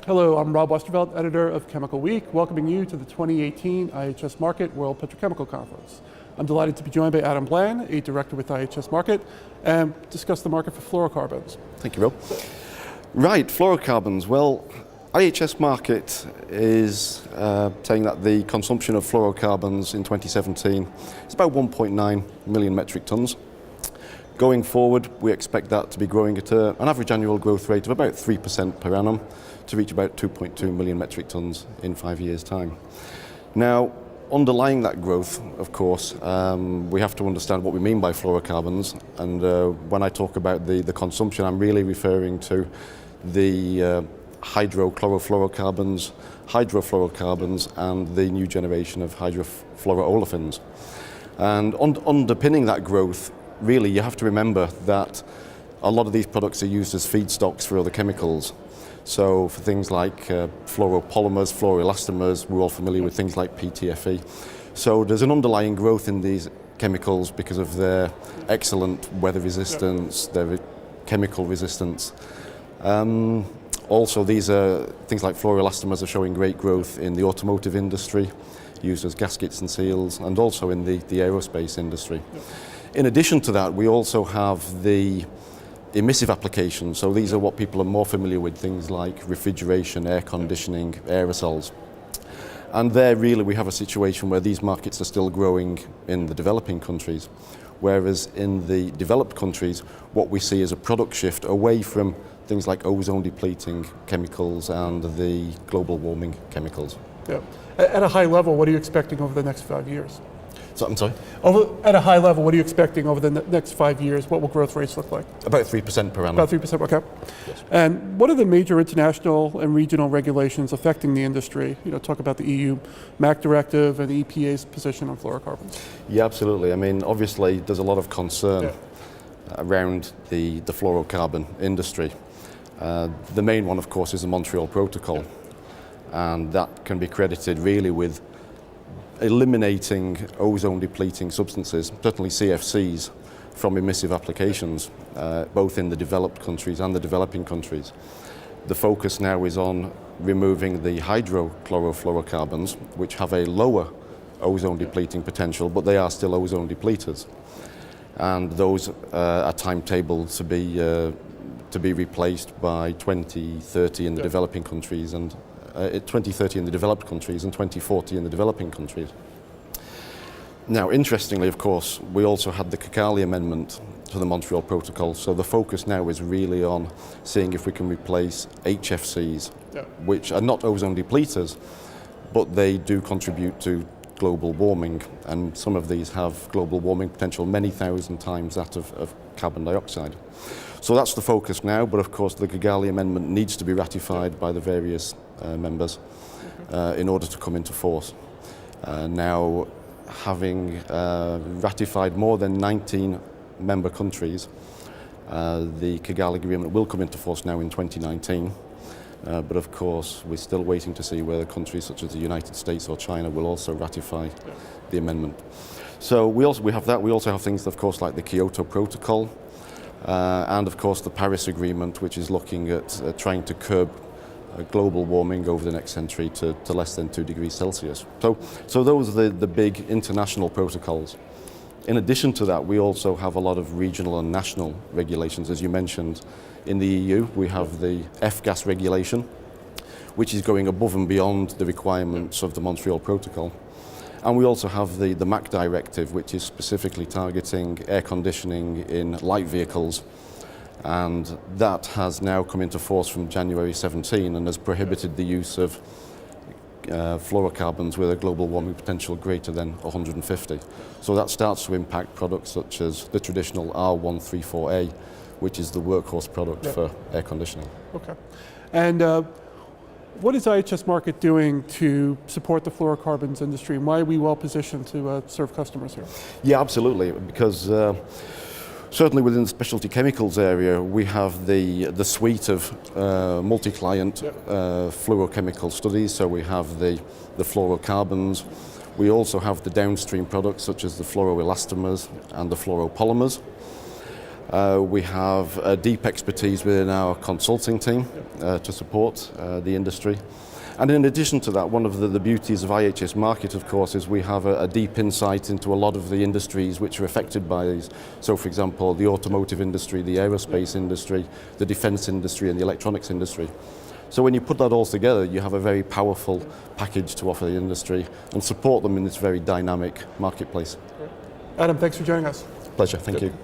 Hello, I'm Rob Westervelt, editor of Chemical Week, welcoming you to the 2018 IHS Market World Petrochemical Conference. I'm delighted to be joined by Adam Bland, a director with IHS Market, and discuss the market for fluorocarbons. Thank you, Rob. Right, fluorocarbons. Well, IHS Market is saying that the consumption of fluorocarbons in 2017 is about 1.9 million metric tons. Going forward, we expect that to be growing at an average annual growth rate of about 3% per annum to reach about 2.2 million metric tons in 5 years' time. Now, underlying that growth, of course, we have to understand what we mean by fluorocarbons, and when I talk about the consumption, I'm really referring to the hydrochlorofluorocarbons, hydrofluorocarbons, and the new generation of hydrofluoroolefins. And underpinning that growth, really, you have to remember that a lot of these products are used as feedstocks for other chemicals. So for things like fluoropolymers, fluoroelastomers, we're all familiar with things like PTFE. So there's an underlying growth in these chemicals because of their excellent weather resistance, their chemical resistance. Also, these things like fluoroelastomers are showing great growth in the automotive industry, used as gaskets and seals, and also in the aerospace industry. In addition to that, we also have the emissive applications. So these are what people are more familiar with, things like refrigeration, air conditioning, aerosols. And there really we have a situation where these markets are still growing in the developing countries, whereas in the developed countries, what we see is a product shift away from things like ozone depleting chemicals and the global warming chemicals. Yeah. At a high level, what are you expecting over the next 5 years? So, I'm sorry? At a high level, what are you expecting over the next 5 years? What will growth rates look like? About 3% per annum. About 3%, okay. Yes. And what are the major international and regional regulations affecting the industry? You know, talk about the EU MAC directive and the EPA's position on fluorocarbons. Yeah, absolutely. I mean, obviously, there's a lot of concern around the fluorocarbon industry. The main one, of course, is the Montreal Protocol. And that can be credited really with eliminating ozone depleting substances, certainly CFCs, from emissive applications, both in the developed countries and the developing countries. The focus now is on removing the hydrochlorofluorocarbons, which have a lower ozone depleting potential, but they are still ozone depleters. And those are timetabled to be replaced by 2030 in the developing countries, and 2030 in the developed countries and 2040 in the developing countries. Now, interestingly, of course, we also had the Kigali Amendment to the Montreal Protocol, so the focus now is really on seeing if we can replace HFCs, which are not ozone depleters, but they do contribute to global warming, and some of these have global warming potential many thousand times that of carbon dioxide. So that's the focus now, but of course the Kigali Amendment needs to be ratified by the various members in order to come into force. Now, having ratified more than 19 member countries, the Kigali Agreement will come into force now in 2019. But of course, we're still waiting to see whether countries such as the United States or China will also ratify the amendment. So we have that. We also have things, of course, like the Kyoto Protocol, and of course the Paris Agreement, which is looking at trying to curb global warming over the next century to less than 2 degrees Celsius. So those are the big international protocols. In addition to that, we also have a lot of regional and national regulations. As you mentioned, in the EU, we have the F-gas regulation, which is going above and beyond the requirements of the Montreal Protocol. And we also have the MAC directive, which is specifically targeting air conditioning in light vehicles. And that has now come into force from January 17 and has prohibited the use of fluorocarbons with a global warming potential greater than 150. So that starts to impact products such as the traditional R134A, which is the workhorse product for air conditioning. Okay. And what is IHS Market doing to support the fluorocarbons industry, and why are we well positioned to serve customers here? Yeah, absolutely, because certainly within the specialty chemicals area, we have the suite of multi-client fluorochemical studies. So we have the fluorocarbons. We also have the downstream products such as the fluoroelastomers and the fluoropolymers. We have a deep expertise within our consulting team to support the industry. And in addition to that, one of the beauties of IHS Market, of course, is we have a deep insight into a lot of the industries which are affected by these. So, for example, the automotive industry, the aerospace industry, the defense industry, and the electronics industry. So when you put that all together, you have a very powerful package to offer the industry and support them in this very dynamic marketplace. Adam, thanks for joining us. Pleasure, thank Good. you.